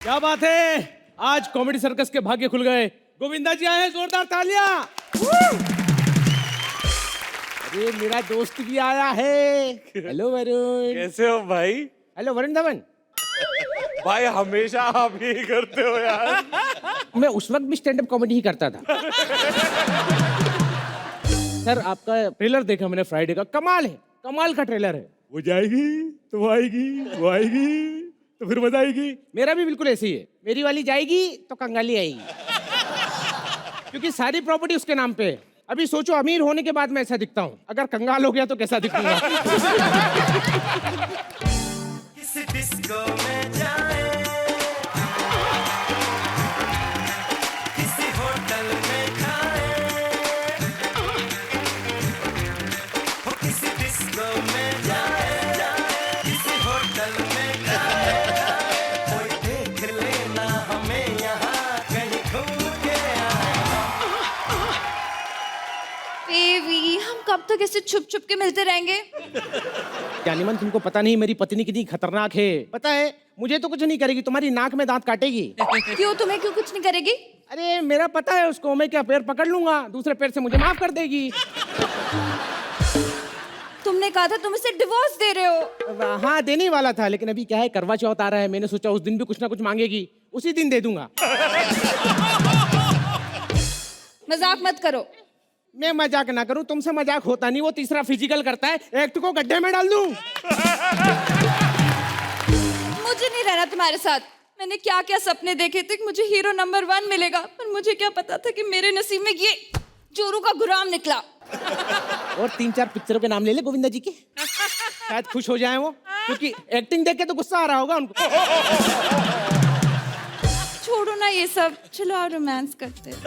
क्या बात है, आज कॉमेडी सर्कस के भाग्य खुल गए। गोविंदा जी आए हैं, जोरदार तालियां। अरे मेरा दोस्त भी आया है। हेलो वरुण। कैसे हो भाई? हेलो वरुण धवन। भाई हमेशा आप यही करते हो यार। मैं उस वक्त भी स्टैंड अप कॉमेडी ही करता था। सर आपका ट्रेलर देखा मैंने फ्राइडे का, कमाल है, कमाल का ट्रेलर है। वो जाएगी तो वो आएगी, वो आएगी तो फिर मजा आएगी। मेरा भी बिल्कुल ऐसे ही है, मेरी वाली जाएगी तो कंगाली आएगी। क्योंकि सारी प्रॉपर्टी उसके नाम पे है। अभी सोचो अमीर होने के बाद मैं ऐसा दिखता हूँ, अगर कंगाल हो गया तो कैसा दिखूंगा। किसी डिस्को में जाए, किसी होटल में खाए, हो किसी डिस्को में जाए, किसी होटल में खाए, कोई देख लेना हमें यहाँ कहीं घूम के आए। बेबी हम कब तक ऐसे छुप छुप के मिलते रहेंगे? जानिमन तुमको पता नहीं मेरी पत्नी कितनी खतरनाक है। पता है मुझे तो कुछ नहीं करेगी, तुम्हारी नाक में दांत काटेगी। क्यों, तुम्हें क्यों कुछ नहीं करेगी? अरे मेरा पता है उसको, मैं क्या पैर पकड़ लूंगा, दूसरे पैर से मुझे माफ कर देगी। तुमने कहा था तुम इसे डिवोर्स दे रहे हो। हाँ देने ही वाला था, लेकिन अभी क्या है करवा चौथ आ रहा है, मैंने सोचा उस दिन भी कुछ ना कुछ मांगेगी, उसी दिन दे दूंगा। मजाक मत करो। मैं मजाक ना करूं, तुमसे मजाक होता नहीं, वो तीसरा फिजिकल करता है, एक्ट को गड्ढे में डाल दूं। मुझे नहीं रहना तुम्हारे साथ। मैंने क्या क्या सपने देखे थे, मुझे हीरो नंबर 1 मिलेगा, पर मुझे क्या पता था कि मेरे नसीब में ये जोरू का गुलाम निकला। और 3-4 पिक्चरों के नाम ले ले गोविंदा जी के, शायद खुश हो जाए वो, क्योंकि एक्टिंग देख के तो गुस्सा आ रहा होगा उनको। छोड़ो ना ये सब, चलो और रोमांस करते हैं।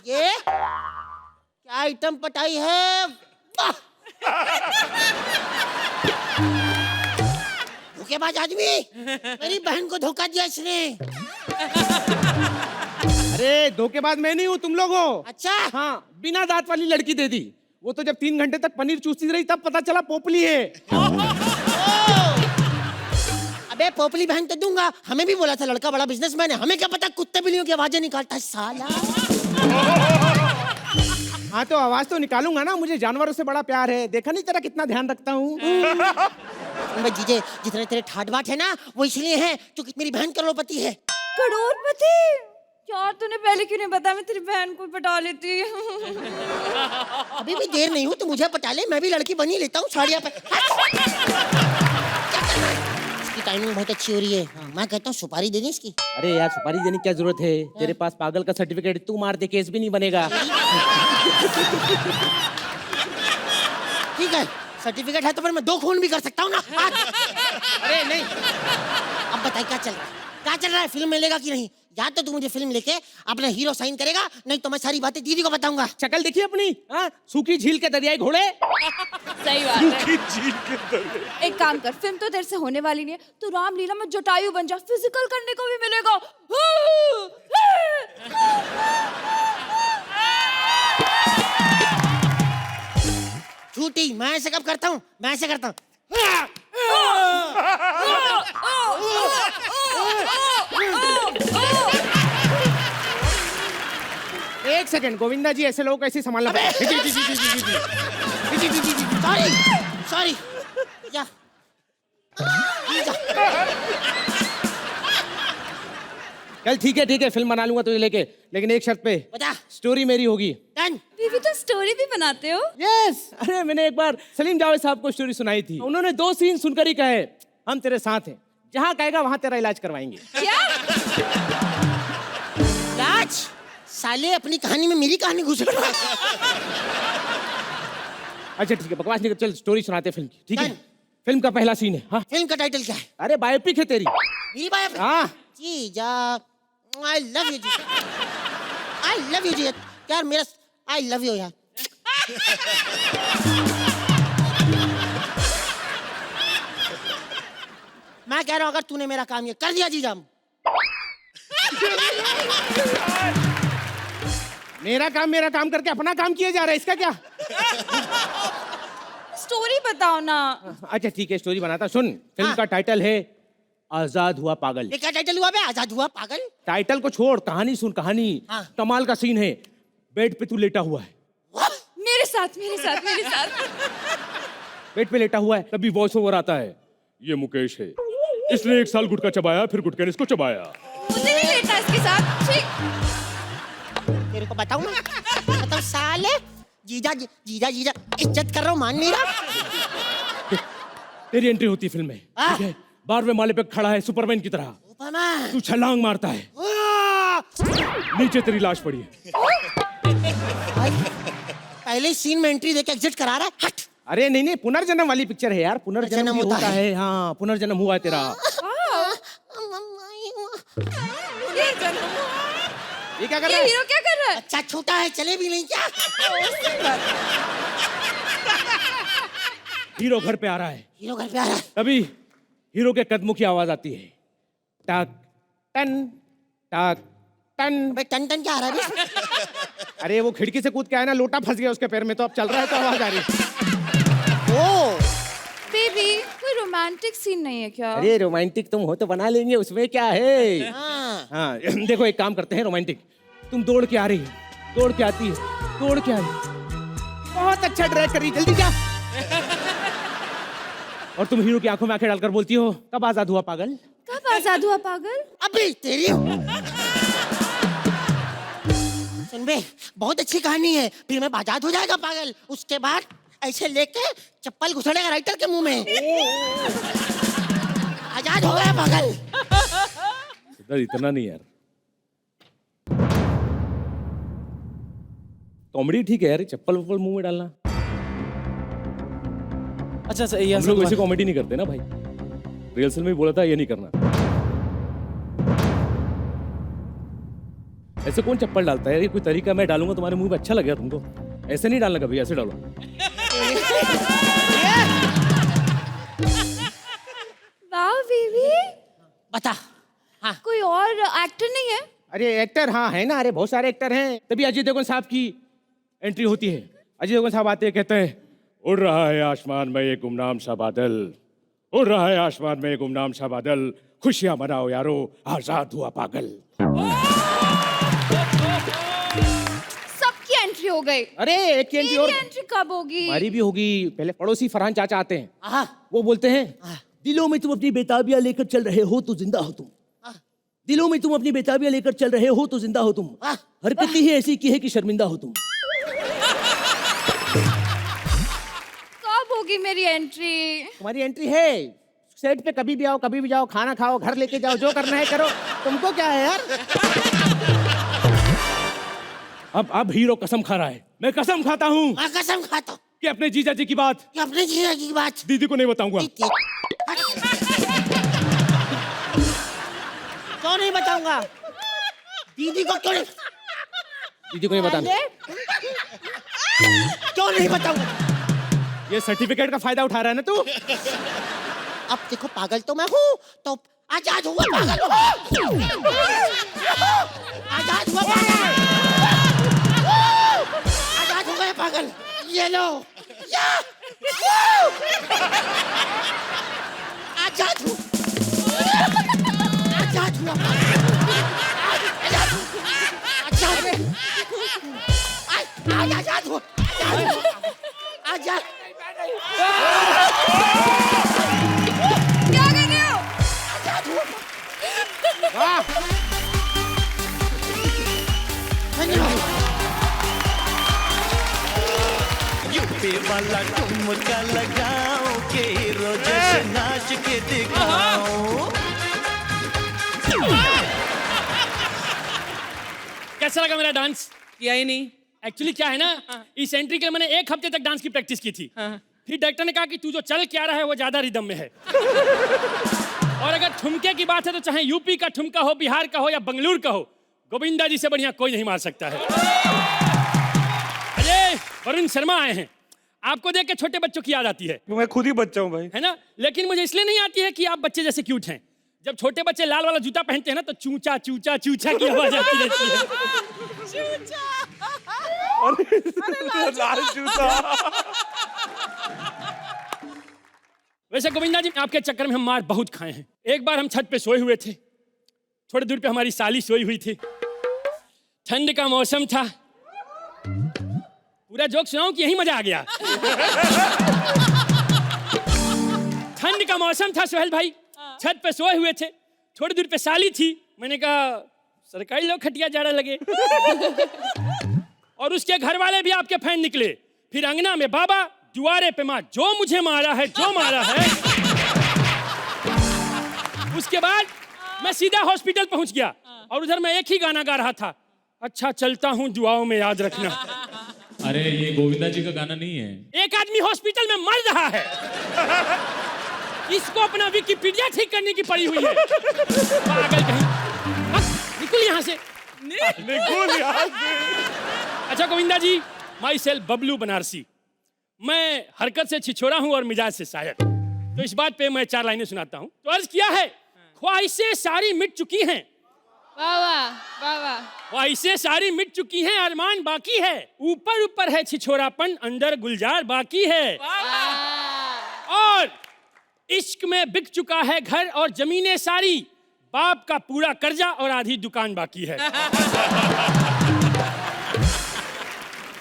ये क्या आइटम पटाई है, वाह! धोखेबाज आदमी, मेरी बहन को धोखा दिया इसने। अरे धोखेबाज मैं नहीं हूँ, तुम लोग हो। अच्छा हाँ, बिना दांत वाली लड़की दे दी। वो तो जब 3 घंटे तक पनीर चूसती रही तब पता चला पोपली है। अबे पोपली बहन तो दूंगा, हमें भी बोला था लड़का बड़ा बिजनेसमैन है, हमें क्या पता कुत्ते बिल्लियों की आवाजें निकालता है साला। हाँ तो आवाज तो निकालूंगा ना, मुझे जानवरों से बड़ा प्यार है, देखा नहीं तेरा कितना ध्यान रखता हूँ। जीजे जितने तेरे ठाट बाट है ना वो इसलिए है क्योंकि मेरी बहन करोड़पति है। करोड़पति? यार तूने पहले क्यों नहीं बताया, मैं तेरी बहन को पटा लेती। अभी भी देर नहीं हुई तो मुझे पटा ले, मैं भी लड़की बनी लेता हूँ साड़ियाँ पे। इसकी टाइमिंग बहुत अच्छी हो रही है। हाँ, मैं कहता हूँ सुपारी दे दी इसकी। अरे यार सुपारी देने की क्या जरूरत है, तेरे पास पागल का सर्टिफिकेट, तू मार दे केस भी नहीं बनेगा। ठीक है सर्टिफिकेट है तो फिर मैं 2 खून भी कर सकता हूँ ना। अरे नहीं, अब बताइए क्या चल रहा है, क्या चल रहा है, फिल्म मिलेगा कि नहीं? या तो तू मुझे फिल्म लेके अपना हीरो साइन करेगा, नहीं तो मैं सारी बातें दीदी को बताऊंगा। शक्ल देखिए अपनी, हाँ? सूखी झील के दरियाई घोड़े। सही बात है। एक काम कर, फिल्म तो तेरे से होने वाली नहीं है, तू रामलीला में जटायु बन जा, फिजिकल करने को भी मिलेगा। झूठी, मैं ऐसे कब करता हूँ, मैं ऐसे करता हूँ। एक सेकंड गोविंदा जी, ऐसे लोगों को ऐसे संभालना पड़ता है। सॉरी सॉरी जा चल ठीक है फिल्म बना लूंगा तुझे लेके, लेकिन एक शर्त पे, बता। स्टोरी मेरी होगी। डन। बीवी तो स्टोरी भी बनाते हो? यस, अरे मैंने एक बार सलीम जावेद साहब को स्टोरी सुनाई थी, उन्होंने 2 सीन सुनकर ही कहे हम तेरे साथ हैं, जहाँ कहेगा वहां तेरा इलाज करवाएंगे। क्या? राज साले अपनी कहानी में मेरी कहानी घुस रहा है। अच्छा ठीक है, बकवास नहीं कर, चल स्टोरी सुनाते फिल्म की, ठीक है? डन। फिल्म का पहला सीन है। हाँ फिल्म का टाइटल क्या है? अरे बायोपिक है तेरी। मेरी बात। हाँ जी जा, आई लव यू जी, आई लव यू जी यार, मेरा आई लव यू यार। मैं कह रहा हूँ अगर तूने मेरा काम ये कर दिया जीजा, मेरा काम करके अपना काम किए जा रहा है, इसका क्या? स्टोरी बताओ ना। अच्छा ठीक है, स्टोरी बनाता। सुन, फिल्म हाँ। का टाइटल है आजाद हुआ पागल। ये क्या टाइटल हुआ बे? आजाद हुआ पागल? टाइटल को छोड़, कहानी सुन, कहानी। हाँ। कमाल का सीन है। बेड पे तू लेटा हुआ है, मेरे साथ मेरे साथ मेरे साथ। बेड पे लेटा हुआ है, तभी वॉइस ओवर आता है, ये मुकेश है, इसने 1 साल गुटखा चबाया, फिर गुटखे ने इसको चबाया। मुझे नहीं लेटा इसके साथ। छी। तेरे को बताऊं ना, बताऊं साले, जीजा जीजा जीजा इज्जत कर रहा हूँ, मान नहीं रहा। तेरी एंट्री होती है फिल्म में, ठीक है? 12वें माले पे खड़ा है सुपरमैन की तरह, सुपरमैन। तू छलांग मारता है, नीचे तेरी लाश पड़ी है। भाई, पहले ही सीन में एंट्री देके एग्जिट करा रहा है। हट। अरे नहीं नहीं, पुनर्जन्म वाली पिक्चर है यार, पुनर्जन्म जन्म भी होता होता है। है। हाँ, पुनर्जन्म हुआ है तेरा। ये क्या कर रहा ये है? हीरो क्या कर रहा है? अच्छा छोटा है, चले भी नहीं क्या? हीरो घर पे आ रहा है, हीरो घर पे आ रहा है। तभी हीरो के कदमों की आवाज आती है, टक टन टक टन। अबे टन टन क्या आ रहा है बे? अरे वो खिड़की से कूद के आया ना, लोटा फंस गया उसके पैर में, तो अब चल रहा है तो आवाज आ रही है। ओ बेबी, कोई रोमांटिक सीन नहीं है क्या? अरे रोमांटिक तुम हो तो बना लेंगे, उसमें क्या है। हाँ। हाँ देखो, एक काम करते हैं रोमांटिक। तुम दौड़ के आ रही है, दौड़ के आती है, दौड़ के आ रही है, बहुत अच्छा ड्रैग कर रही, जल्दी जा। और तुम हीरो की आंखों में आंखें डालकर बोलती हो, कब आजाद हुआ पागल? कब आजाद हुआ पागल? अबे तेरी, सुन बे, बहुत अच्छी कहानी है। फिर मैं आजाद हो जाएगा पागल, उसके बाद ऐसे लेके चप्पल घुसड़ेगा राइटर के मुंह में, आजाद हो गया पागल। इधर इतना नहीं यार, कॉमेडी ठीक है यार, चप्पल वप्पल मुंह में डालना। अच्छा अच्छा, ये हम असल लोग बात- वैसे कॉमेडी नहीं करते ना भाई, रिहर्सल में भी बोला था ये नहीं करना। ऐसे कौन चप्पल डालता है यार? ये कोई तरीका मैं डालूंगा तुम्हारे मुंह में, अच्छा लगेगा तुमको? ऐसे नहीं डालना कभी, ऐसे डालो। वाह बेबी, बता। हाँ। कोई और एक्टर नहीं है? अरे एक्टर, हाँ है ना, अरे बहुत सारे एक्टर हैं। तभी अजय देवगन साहब की एंट्री होती है। अजय देवगन साहब आते हैं, कहते हैं, उड़ रहा है आसमान में ये गुमनाम सा बादल, उड़ रहा है आसमान में ये गुमनाम सा बादल, खुशियां मनाओ यारो, आजाद हुआ पागल। सबकी एंट्री हो गई। अरे एक की एंट्री और मेरी एंट्री कब होगी? हमारी भी होगी। पहले पड़ोसी फरहान चाचा आते हैं, हाँ। वो बोलते हैं, दिलों में तुम अपनी बेताबियां लेकर चल रहे हो तो जिंदा हो तुम, दिलों में तुम अपनी बेताबियां लेकर चल रहे हो तो जिंदा हो तुम, हरकतें ही ऐसी की है कि शर्मिंदा हो तुम। कब होगी मेरी एंट्री? तुम्हारी एंट्री है, सेट पे कभी भी आओ, कभी भी जाओ, खाना खाओ, घर लेके जाओ, जो करना है करो, तुमको क्या है यार। अब हीरो कसम खा रहा है, मैं कसम खाता हूँ मैं कसम खाता हूँ कि अपने जीजा जी की बात कि अपने जीजा जी की बात दीदी को नहीं बताऊंगा। क्यों नहीं बताऊंगा? दीदी को क्यों नहीं, दीदी को नहीं बताना। क्यों नहीं बताऊंगा? ये सर्टिफिकेट का फायदा उठा रहा है ना तू। अब देखो पागल तो मैं हूँ, तो आजाद हुआ पागल हूँ। आजाद हुआ पागल, आजाद हो गए पागल। ये लो, या! आजाद हूँ, आजाद हुआ पागल, आजाद हूँ, आजाद हूँ, आजाद हूँ, आजाद। क्या कर रहे हो? यूपी वाला ठुमका लगाओ के हीरो जैसे नाच के दिखाओ। कैसा लगा मेरा डांस? किया ही नहीं। एक्चुअली क्या है ना, इस एंट्री के लिए मैंने 1 हफ्ते तक डांस की प्रैक्टिस की थी। फिर डायरेक्टर ने कहा कि तू जो चल क्या रहा है वो ज्यादा रिदम में है। और अगर ठुमके की बात है तो चाहे यूपी का ठुमका हो, बिहार का हो या बंगलुरु का हो, गोविंदा जी से बढ़िया कोई नहीं मार सकता है। अजय, वरुण शर्मा आए हैं। आपको देख के छोटे बच्चों की याद आती है मैं खुद ही बच्चा हूँ भाई। है ना? लेकिन मुझे इसलिए नहीं आती है कि आप बच्चे जैसे क्यूट हैं। जब छोटे बच्चे लाल वाला जूता पहनते हैं ना तो चूचा चूचा चूचा की आवाज आती रहती है। लाल जूता। वैसे गोविंदा जी, आपके चक्कर में हम मार बहुत खाए हैं। एक बार हम छत पे सोए हुए थे, थोड़ी दूर पे हमारी साली सोई हुई थी, ठंड का मौसम था। पूरा जोक सुनाऊं कि यही मजा आ गया? ठंड का मौसम था सोहेल भाई, छत पे सोए हुए थे, थोड़ी दूर पे साली थी। मैंने कहा सरकारी लोग खटिया जाड़ा लगे। और उसके घर वाले भी आपके फैन निकले। फिर अंगना में बाबा, दुआरे पे माँ, जो मुझे मारा है, जो मारा है। उसके बाद मैं सीधा हॉस्पिटल पहुंच गया और उधर मैं एक ही गाना गा रहा था, अच्छा चलता हूं दुआओं में याद रखना। अरे ये गोविंदा जी का गाना नहीं है। एक आदमी हॉस्पिटल में मर रहा है, इसको अपना विकिपीडिया ठीक करने की पड़ी हुई है। पागल कहीं। निकल यहाँ से। निकुल यार। अच्छा गोविंदा जी, माई सेल्फ बबलू बनारसी। मैं हरकत से छिछोरा हूं और मिजाज से शायर। तो इस बात पे मैं 4 लाइनें सुनाता हूं। तो अर्ज किया है, ख्वाहिशें सारी मिट चुकी हैं, वाह वाह वाह वाह। ख्वाहिशें सारी मिट चुकी हैं, अरमान बाकी है, ऊपर ऊपर है छिछोरापन, अंदर गुलजार बाकी है। और इश्क में बिक चुका है घर और जमीनें सारी, बाप का पूरा कर्जा और आधी दुकान बाकी है।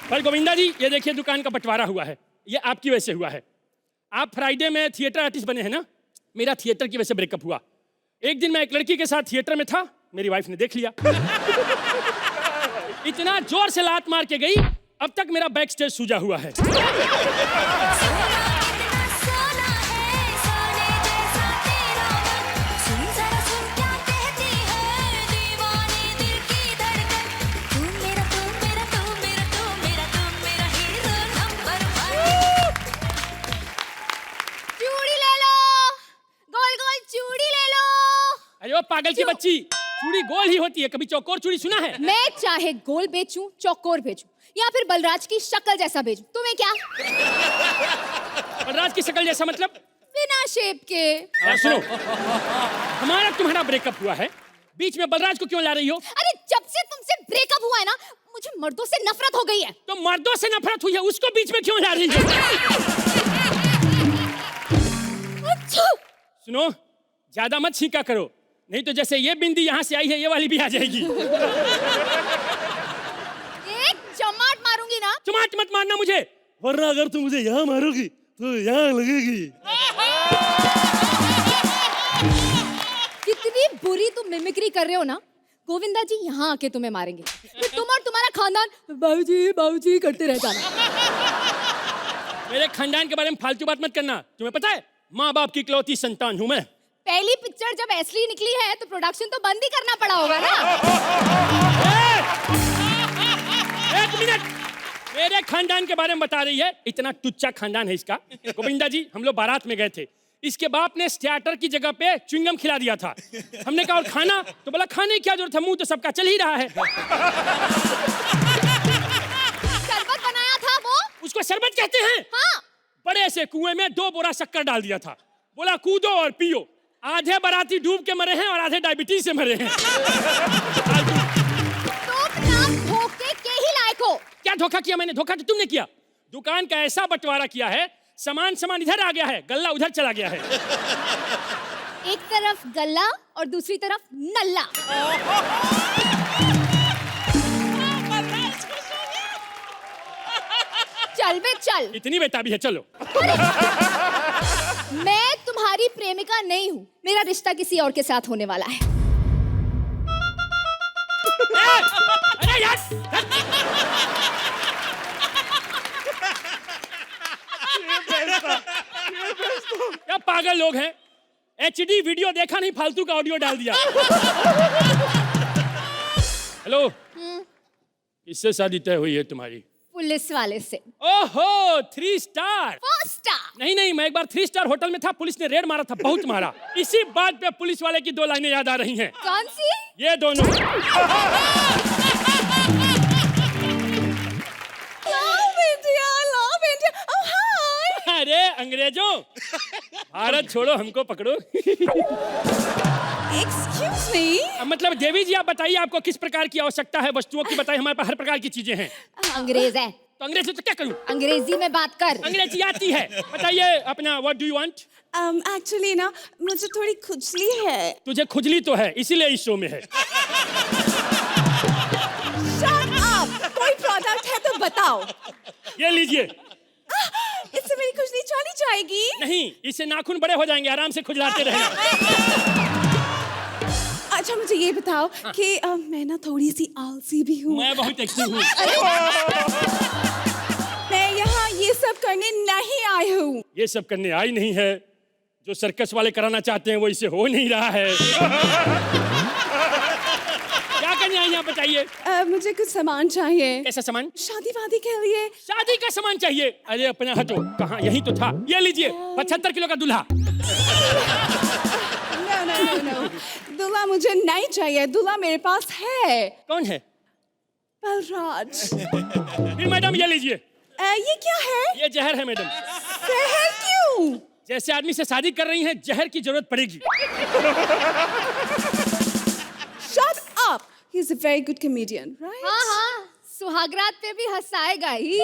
पर गोविंदा जी, ये देखिए दुकान का बंटवारा हुआ है, ये आपकी वजह से हुआ है। आप फ्राइडे में थिएटर आर्टिस्ट बने हैं ना, मेरा थिएटर की वजह से ब्रेकअप हुआ। एक दिन मैं एक लड़की के साथ थिएटर में था, मेरी वाइफ ने देख लिया। इतना जोर से लात मार के गई, अब तक मेरा बैक स्टेज सूजा हुआ है। अरे वो पागल की बच्ची, चूड़ी गोल ही होती है, कभी चौकोर चूड़ी सुना है? मैं चाहे गोल बेचूं, चौकोर बेचूं या फिर बलराज की शक्ल जैसा बेचूं, तुम्हें क्या? बलराज की शक्ल जैसा मतलब? बिना शेप के। सुनो, हमारा तुम्हारा ब्रेकअप हुआ है, बीच में बलराज को क्यों ला रही हो? अरे जब से तुमसे ब्रेकअप हुआ है ना, मुझे मर्दों से नफरत हो गई है। तो मर्दों से नफरत हुई है, उसको बीच में क्यों ला रही हो? सुनो, ज्यादा मत छींका करो, नहीं तो जैसे ये बिंदी यहाँ से आई है, ये वाली भी आ जाएगी। एक चमाट मारूंगी ना। चमाट मत मारना मुझे, वरना अगर तुम मुझे यहाँ मारोगी तो यहाँ लगेगी। कितनी बुरी तुम मिमिक्री कर रहे हो ना, गोविंदा जी यहाँ आके तुम्हें मारेंगे। फिर तुम और तुम्हारा खानदान बाबूजी बाबूजी करते रह जाना। मेरे खानदान के बारे में फालतू बात मत करना। तुम्हें पता है, माँ बाप की इकलौती संतान हूँ मैं। पहली पिक्चर जब असली निकली है तो प्रोडक्शन तो बंद ही करना पड़ा होगा ना। एक मिनट, मेरे खानदान के बारे में बता रही है, इतना टुच्चा खानदान है इसका। गोविंदा जी, हम लोग बारात में गए थे, इसके बाप ने स्टार्टर की जगह पे च्युइंगम खिला दिया था। हमने कहा और खाना, तो बोला खाने की क्या जरूरत है, मुंह तो सबका चल ही रहा है। शरबत बनाया था वो, उसको शरबत कहते हैं? हाँ। बड़े से कुएं में 2 बोरा शक्कर डाल दिया था, बोला कूदो और पियो। आधे बाराती डूब के मरे हैं और आधे डायबिटीज से मरे हैं। धोखे के ही लायक हो। क्या धोखा किया मैंने? धोखा तो तुमने किया। दुकान का ऐसा बंटवारा किया है, सामान इधर आ गया है, गल्ला उधर चला गया है। एक तरफ गल्ला और दूसरी तरफ नल्ला। चल बे चल। इतनी बेताबी है, चलो। मैं तुम्हारी प्रेमिका नहीं हूँ, मेरा रिश्ता किसी और के साथ होने वाला है। अरे यार, क्या पागल लोग हैं। HD वीडियो देखा नहीं, फालतू का ऑडियो डाल दिया। हेलो, किससे शादी तय हुई है तुम्हारी? पुलिस वाले से। ओहो, 3 स्टार। 4 स्टार। नहीं, मैं एक बार 3 स्टार होटल में था, पुलिस ने रेड मारा था, बहुत मारा। इसी बात पे पुलिस वाले की 2 लाइनें याद आ रही हैं। कौन सी? ये दोनों। Love India, love India. Oh, अरे अंग्रेजों, भारत छोड़ो हमको पकड़ो। Excuse me. मतलब देवी जी आप बताइए आपको किस प्रकार की आवश्यकता है वस्तुओं की, बताइए हमारे पास हर प्रकार की चीजें हैं। अंग्रेज है, तो अंग्रेजी तो क्या करूं? अंग्रेजी में बात कर। अंग्रेजी आती है, बताइए अपना what do you want? Actually ना मुझे थोड़ी खुजली है। तुझे खुजली तो है इसीलिए इस शो में है। Shut up! कोई प्रोडक्ट है तो बताओ। ये लीजिए। इससे मेरी खुजली चली जाएगी? नहीं, इससे नाखून बड़े हो जाएंगे, आराम से खुजलाते रहना। अच्छा मुझे ये बताओ कि मैं ना थोड़ी सी आलसी भी हूँ। मैं बहुत एक्टिव हूँ। मैं यहाँ ये सब करने नहीं आई हूँ। ये सब करने आई नहीं है, जो सर्कस वाले कराना चाहते हैं वो इससे हो नहीं रहा है। क्या करने आई हैं आप बताइए? मुझे कुछ सामान चाहिए। कैसा सामान? शादी वादी के लिए। शादी का सामान चाहिए? अरे अपना हटो, कहाँ, यही तो था। ये लीजिए 75 किलो का दूल्हा। No. दूल्हा मुझे नहीं चाहिए, दूल्हा मेरे पास है। कौन है? बलराज। फिर मैडम ये लीजिए। ये क्या है? ये जहर है मैडम। जहर क्यों? जैसे आदमी से शादी कर रही हैं जहर की जरूरत पड़ेगी। Shut up! He's a very good comedian, right? हाँ, सुहागरात पे भी हंसाएगा ही।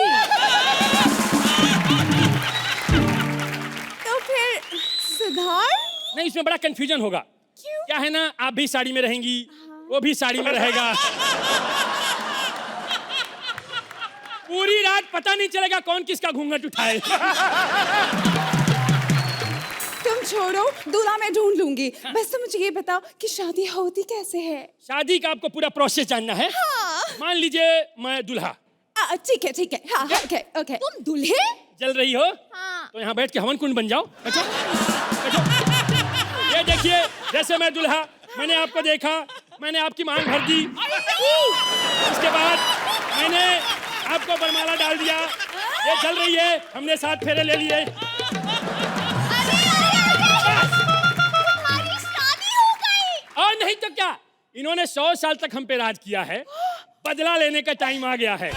तो फिर सिद्धार्थ? नहीं, इसमें बड़ा कंफ्यूजन होगा। क्यों? क्या है ना, आप भी साड़ी में रहेंगी, वो भी साड़ी में रहेगा। पूरी रात पता नहीं चलेगा कौन किसका घूंघट उठाए। तुम छोड़ो, दूल्हा मैं ढूंढ लूंगी। बस तुम मुझे ये बताओ कि शादी होती कैसे है? शादी का आपको पूरा प्रोसेस जानना है? हाँ। मान लीजिए मैं दूल्हा। ठीक है। हाँ, ओके। तुम दूल्हे? जल रही हो? हाँ। तो यहाँ बैठ के हवन कुंड बन जाओ। बैठो। ये देखिए, जैसे मैं दूल्हा, मैंने आपको देखा, मैंने आपकी मांग भर दी। उसके बाद मैंने आपको बरमाला डाल दिया। ये चल रही है, हमने 7 फेरे ले लिए। हमारी शादी हो गई। और नहीं तो क्या, इन्होंने 100 साल तक हम पे राज किया है, बदला लेने का टाइम आ गया है।